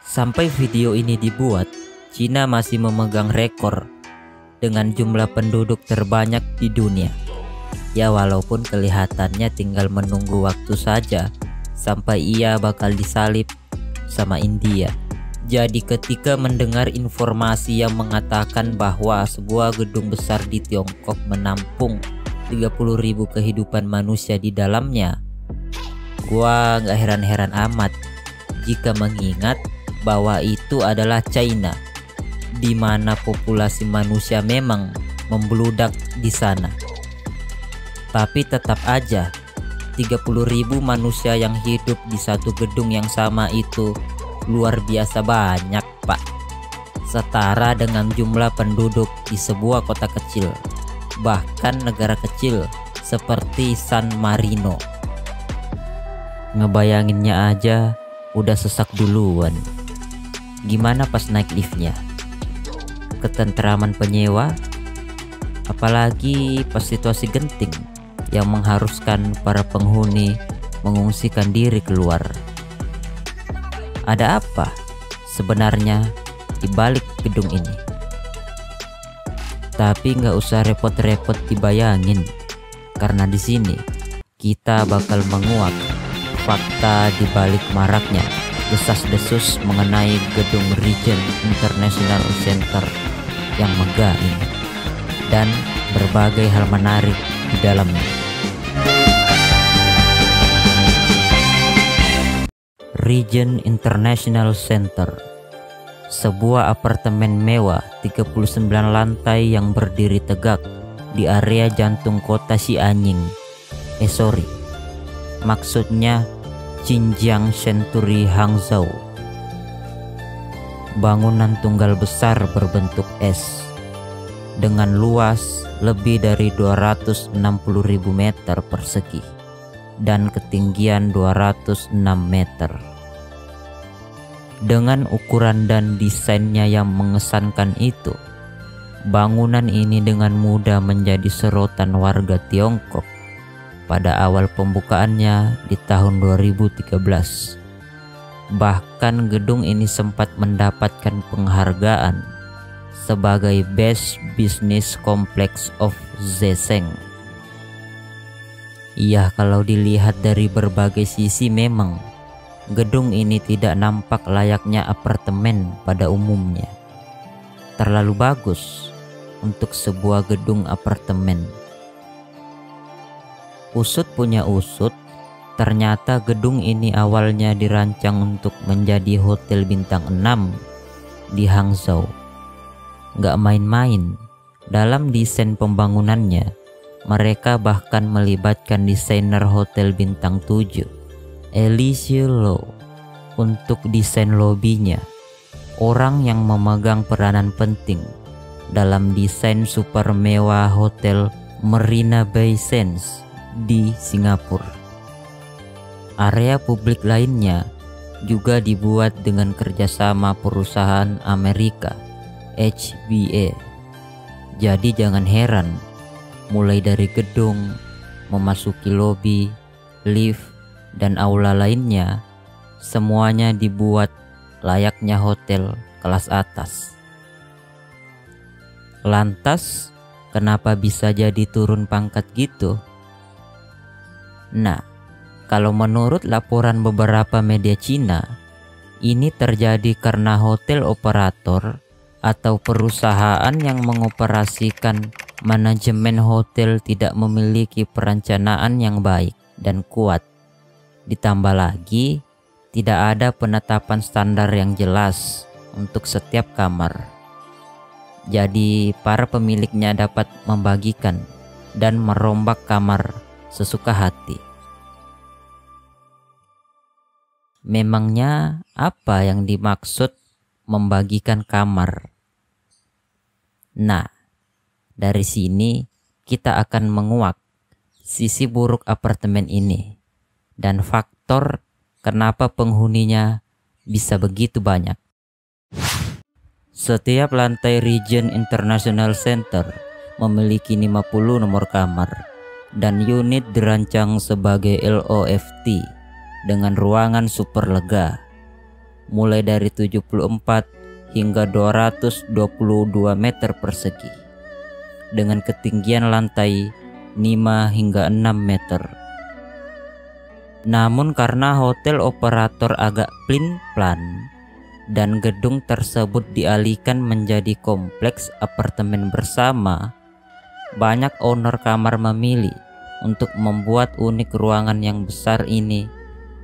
Sampai video ini dibuat, Cina masih memegang rekor dengan jumlah penduduk terbanyak di dunia. Ya, walaupun kelihatannya tinggal menunggu waktu saja sampai ia bakal disalip sama India. Jadi ketika mendengar informasi yang mengatakan bahwa sebuah gedung besar di Tiongkok menampung 30.000 kehidupan manusia di dalamnya, gua nggak heran-heran amat jika mengingat bahwa itu adalah China, di mana populasi manusia memang membludak di sana. Tapi tetap aja 30.000 manusia yang hidup di satu gedung yang sama itu luar biasa banyak, Pak. Setara dengan jumlah penduduk di sebuah kota kecil, bahkan negara kecil seperti San Marino. Ngebayanginnya aja udah sesak duluan. Gimana pas naik liftnya? Ketentraman penyewa? Apalagi pas situasi genting yang mengharuskan para penghuni mengungsikan diri keluar. Ada apa sebenarnya di balik gedung ini? Tapi nggak usah repot-repot dibayangin, karena di sini kita bakal menguak fakta di balik maraknya desas-desus mengenai gedung Regent International Center yang megah ini dan berbagai hal menarik di dalamnya. Regent International Center, sebuah apartemen mewah 39 lantai yang berdiri tegak di area jantung kota Xianying. Maksudnya Xinjiang Century Hangzhou. Bangunan tunggal besar berbentuk S dengan luas lebih dari 260.000 meter persegi dan ketinggian 206 meter. Dengan ukuran dan desainnya yang mengesankan itu, bangunan ini dengan mudah menjadi sorotan warga Tiongkok pada awal pembukaannya di tahun 2013. Bahkan gedung ini sempat mendapatkan penghargaan sebagai Best Business Complex of Zhejiang. Iya, kalau dilihat dari berbagai sisi memang gedung ini tidak nampak layaknya apartemen pada umumnya. Terlalu bagus untuk sebuah gedung apartemen. Usut punya usut, ternyata gedung ini awalnya dirancang untuk menjadi hotel bintang 6 di Hangzhou. Gak main-main dalam desain pembangunannya. Mereka bahkan melibatkan desainer hotel bintang 7, Alicia Low, untuk desain lobinya. Orang yang memegang peranan penting dalam desain super mewah hotel Marina Bay Sands di Singapura. Area publik lainnya juga dibuat dengan kerjasama perusahaan Amerika, HBA. Jadi jangan heran, mulai dari gedung, memasuki lobi, lift, dan aula lainnya, semuanya dibuat layaknya hotel kelas atas. Lantas, kenapa bisa jadi turun pangkat gitu? Nah, kalau menurut laporan beberapa media Cina, ini terjadi karena hotel operator atau perusahaan yang mengoperasikan manajemen hotel tidak memiliki perencanaan yang baik dan kuat. Ditambah lagi, tidak ada penetapan standar yang jelas untuk setiap kamar. Jadi para pemiliknya dapat membagikan dan merombak kamar sesuka hati. Memangnya apa yang dimaksud membagikan kamar? Nah, dari sini kita akan menguak sisi buruk apartemen ini dan faktor kenapa penghuninya bisa begitu banyak. Setiap lantai Regent International Center memiliki 50 nomor kamar dan unit dirancang sebagai LOFT dengan ruangan super lega. mulai dari 74 hingga 222 meter persegi dengan ketinggian lantai 5 hingga 6 meter. Namun karena hotel operator agak plin-plan dan gedung tersebut dialihkan menjadi kompleks apartemen bersama, banyak owner kamar memilih untuk membuat unit ruangan yang besar ini,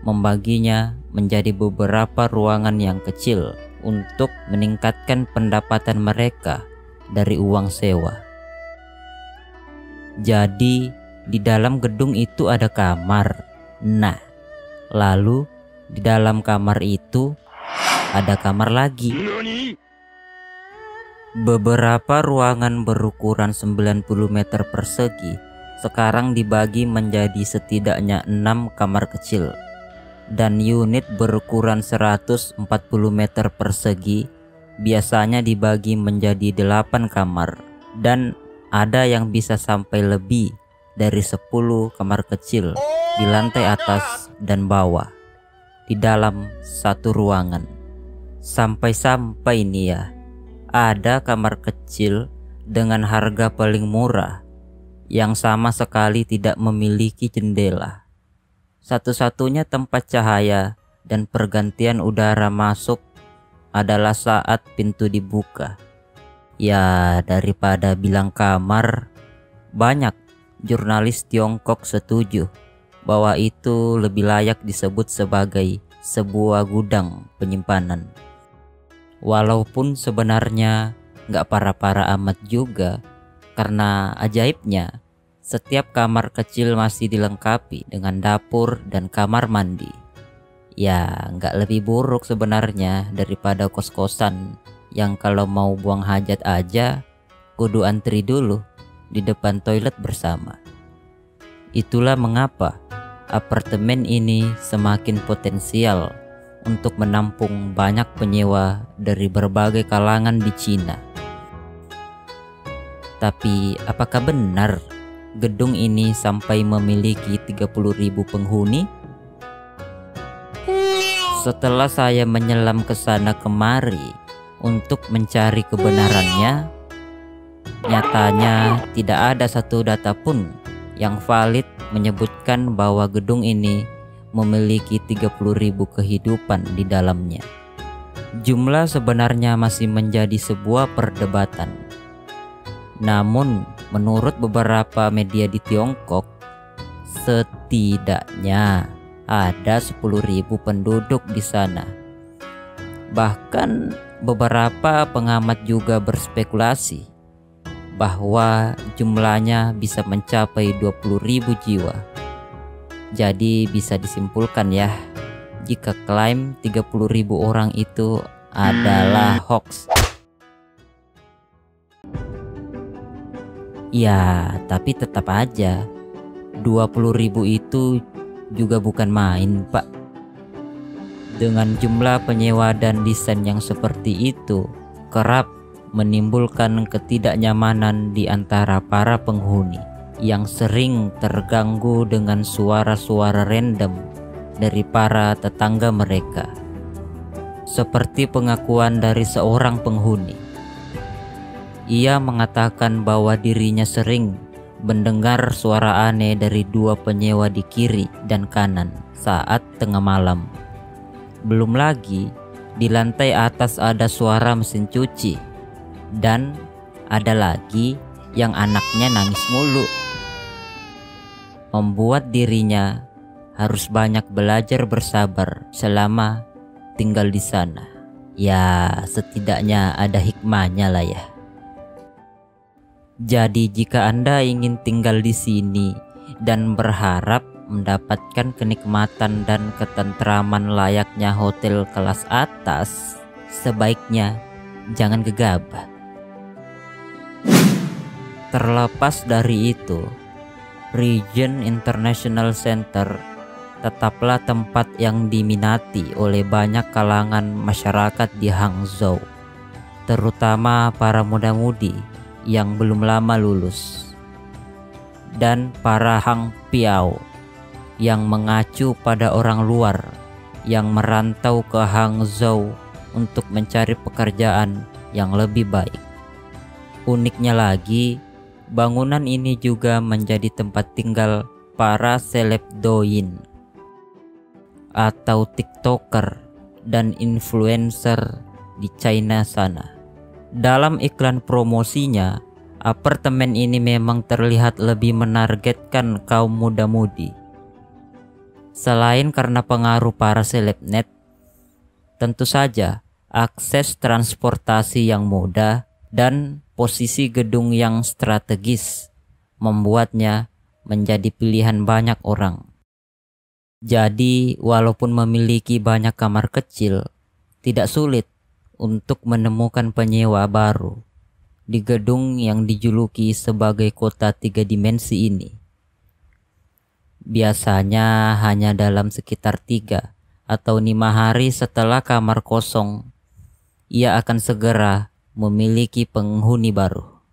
membaginya menjadi beberapa ruangan yang kecil untuk meningkatkan pendapatan mereka dari uang sewa. Jadi di dalam gedung itu ada kamar. Nah, lalu di dalam kamar itu ada kamar lagi. Beberapa ruangan berukuran 90 meter persegi sekarang dibagi menjadi setidaknya 6 kamar kecil. Dan unit berukuran 140 meter persegi biasanya dibagi menjadi 8 kamar, dan ada yang bisa sampai lebih dari 10 kamar kecil di lantai atas dan bawah di dalam satu ruangan. Sampai-sampai nih ya, ada kamar kecil dengan harga paling murah yang sama sekali tidak memiliki jendela. Satu-satunya tempat cahaya dan pergantian udara masuk adalah saat pintu dibuka. Ya, daripada bilang kamar, banyak jurnalis Tiongkok setuju bahwa itu lebih layak disebut sebagai sebuah gudang penyimpanan. Walaupun sebenarnya nggak parah-parah amat juga, karena ajaibnya setiap kamar kecil masih dilengkapi dengan dapur dan kamar mandi. Ya, nggak lebih buruk sebenarnya daripada kos-kosan yang kalau mau buang hajat aja kudu antri dulu di depan toilet bersama. Itulah mengapa apartemen ini semakin potensial untuk menampung banyak penyewa dari berbagai kalangan di Cina. Tapi apakah benar gedung ini sampai memiliki 30.000 penghuni? Setelah saya menyelam ke sana kemari untuk mencari kebenarannya, nyatanya tidak ada satu data pun yang valid menyebutkan bahwa gedung ini memiliki 30.000 kehidupan di dalamnya. Jumlah sebenarnya masih menjadi sebuah perdebatan. Namun menurut beberapa media di Tiongkok, setidaknya ada 10.000 penduduk di sana. Bahkan beberapa pengamat juga berspekulasi bahwa jumlahnya bisa mencapai 20.000 jiwa. Jadi bisa disimpulkan ya, jika klaim 30.000 orang itu adalah hoax. Ya, tapi tetap aja 20.000 itu juga bukan main, Pak. Dengan jumlah penyewa dan desain yang seperti itu, kerap menimbulkan ketidaknyamanan di antara para penghuni yang sering terganggu dengan suara-suara random dari para tetangga mereka. Seperti pengakuan dari seorang penghuni. Ia mengatakan bahwa dirinya sering mendengar suara aneh dari 2 penyewa di kiri dan kanan saat tengah malam. Belum lagi di lantai atas ada suara mesin cuci, dan ada lagi yang anaknya nangis mulu, membuat dirinya harus banyak belajar bersabar selama tinggal di sana. Ya, setidaknya ada hikmahnya lah ya. Jadi jika Anda ingin tinggal di sini dan berharap mendapatkan kenikmatan dan ketentraman layaknya hotel kelas atas, sebaiknya jangan gegabah. Terlepas dari itu, Regent International Center tetaplah tempat yang diminati oleh banyak kalangan masyarakat di Hangzhou, terutama para muda-mudi yang belum lama lulus, dan para Hang Piao yang mengacu pada orang luar yang merantau ke Hangzhou untuk mencari pekerjaan yang lebih baik. Uniknya lagi, bangunan ini juga menjadi tempat tinggal para seleb Douyin atau TikToker dan influencer di China sana. Dalam iklan promosinya, apartemen ini memang terlihat lebih menargetkan kaum muda-mudi. Selain karena pengaruh para selebnet, tentu saja akses transportasi yang mudah dan posisi gedung yang strategis membuatnya menjadi pilihan banyak orang. Jadi, walaupun memiliki banyak kamar kecil, tidak sulit untuk menemukan penyewa baru di gedung yang dijuluki sebagai kota 3 dimensi ini. Biasanya hanya dalam sekitar 3 atau 5 hari setelah kamar kosong, ia akan segera memiliki penghuni baru.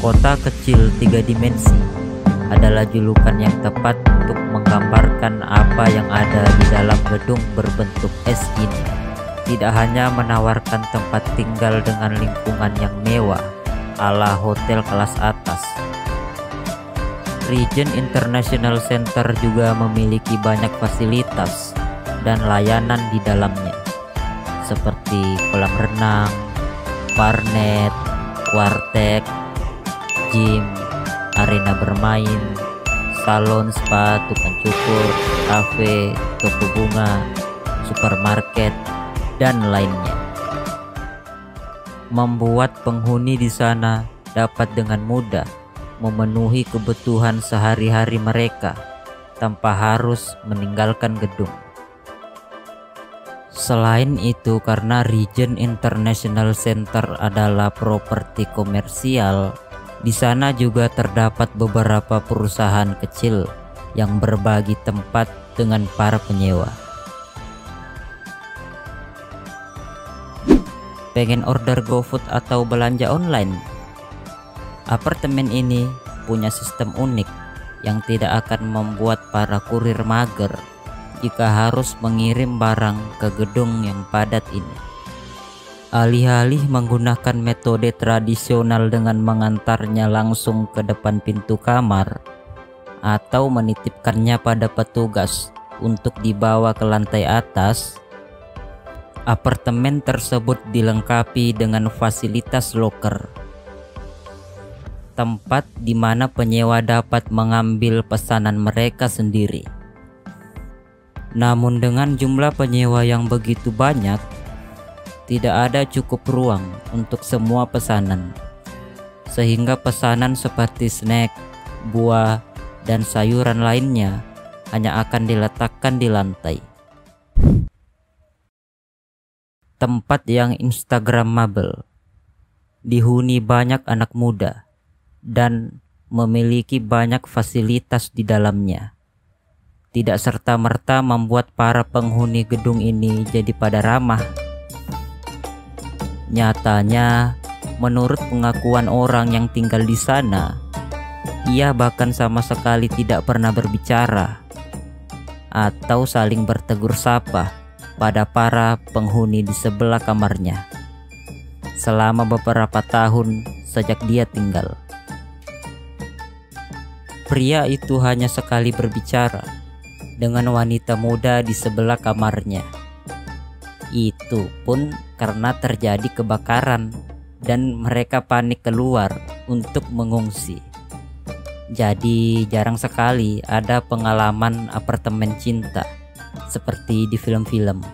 Kota kecil 3 dimensi adalah julukan yang tepat untuk menggambarkan apa yang ada di dalam gedung berbentuk es ini. Tidak hanya menawarkan tempat tinggal dengan lingkungan yang mewah ala hotel kelas atas, Regent International Center juga memiliki banyak fasilitas dan layanan di dalamnya, seperti kolam renang, warnet, warteg, gym, arena bermain, salon spa, tukang cukur, kafe, toko bunga, supermarket, dan lainnya. Membuat penghuni di sana dapat dengan mudah memenuhi kebutuhan sehari-hari mereka tanpa harus meninggalkan gedung. Selain itu, karena Regent International Center adalah properti komersial, di sana juga terdapat beberapa perusahaan kecil yang berbagi tempat dengan para penyewa. Pengen order GoFood atau belanja online? Apartemen ini punya sistem unik yang tidak akan membuat para kurir mager jika harus mengirim barang ke gedung yang padat ini. Alih-alih menggunakan metode tradisional dengan mengantarnya langsung ke depan pintu kamar atau menitipkannya pada petugas untuk dibawa ke lantai atas, apartemen tersebut dilengkapi dengan fasilitas loker, tempat di mana penyewa dapat mengambil pesanan mereka sendiri. Namun dengan jumlah penyewa yang begitu banyak, tidak ada cukup ruang untuk semua pesanan, sehingga pesanan seperti snack, buah, dan sayuran lainnya hanya akan diletakkan di lantai. Tempat yang instagramable, dihuni banyak anak muda, dan memiliki banyak fasilitas di dalamnya. Tidak serta-merta membuat para penghuni gedung ini jadi pada ramah. Nyatanya, menurut pengakuan orang yang tinggal di sana, ia bahkan sama sekali tidak pernah berbicara atau saling bertegur sapa pada para penghuni di sebelah kamarnya selama beberapa tahun sejak dia tinggal. Pria itu hanya sekali berbicara dengan wanita muda di sebelah kamarnya. Itu pun karena terjadi kebakaran dan mereka panik keluar untuk mengungsi. Jadi jarang sekali ada pengalaman apartemen cinta seperti di film-film.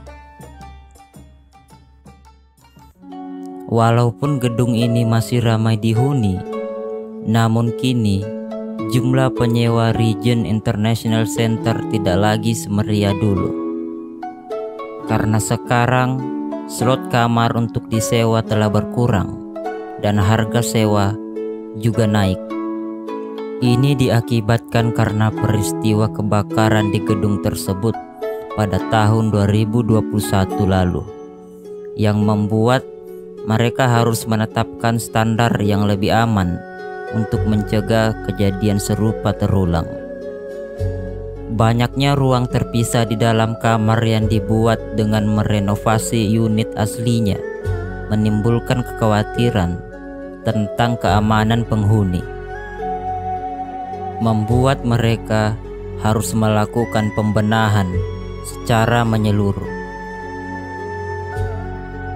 Walaupun gedung ini masih ramai dihuni, namun kini jumlah penyewa Regent International Center tidak lagi semeriah dulu. Karena sekarang slot kamar untuk disewa telah berkurang dan harga sewa juga naik. Ini diakibatkan karena peristiwa kebakaran di gedung tersebut pada tahun 2021 lalu, yang membuat mereka harus menetapkan standar yang lebih aman untuk mencegah kejadian serupa terulang. Banyaknya ruang terpisah di dalam kamar yang dibuat dengan merenovasi unit aslinya menimbulkan kekhawatiran tentang keamanan penghuni, membuat mereka harus melakukan pembenahan secara menyeluruh.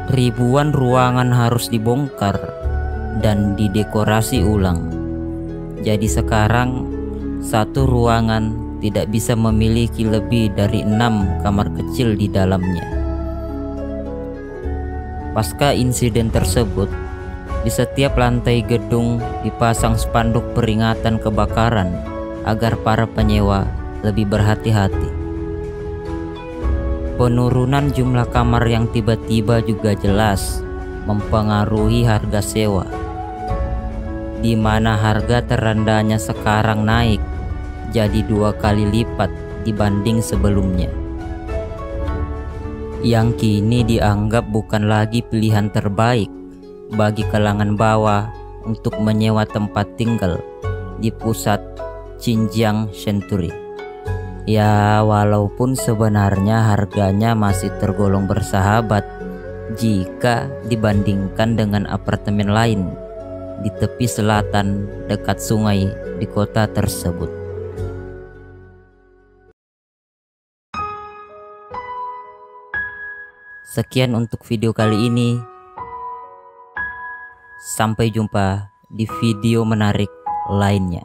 Ribuan ruangan harus dibongkar dan didekorasi ulang. Jadi sekarang satu ruangan tidak bisa memiliki lebih dari 6 kamar kecil di dalamnya. Pasca insiden tersebut, di setiap lantai gedung dipasang spanduk peringatan kebakaran agar para penyewa lebih berhati-hati. Penurunan jumlah kamar yang tiba-tiba juga jelas mempengaruhi harga sewa, di mana harga terendahnya sekarang naik jadi 2 kali lipat dibanding sebelumnya, yang kini dianggap bukan lagi pilihan terbaik bagi kalangan bawah untuk menyewa tempat tinggal di pusat Xinjiang Century. Ya, walaupun sebenarnya harganya masih tergolong bersahabat jika dibandingkan dengan apartemen lain di tepi selatan dekat sungai di kota tersebut. Sekian untuk video kali ini. Sampai jumpa di video menarik lainnya.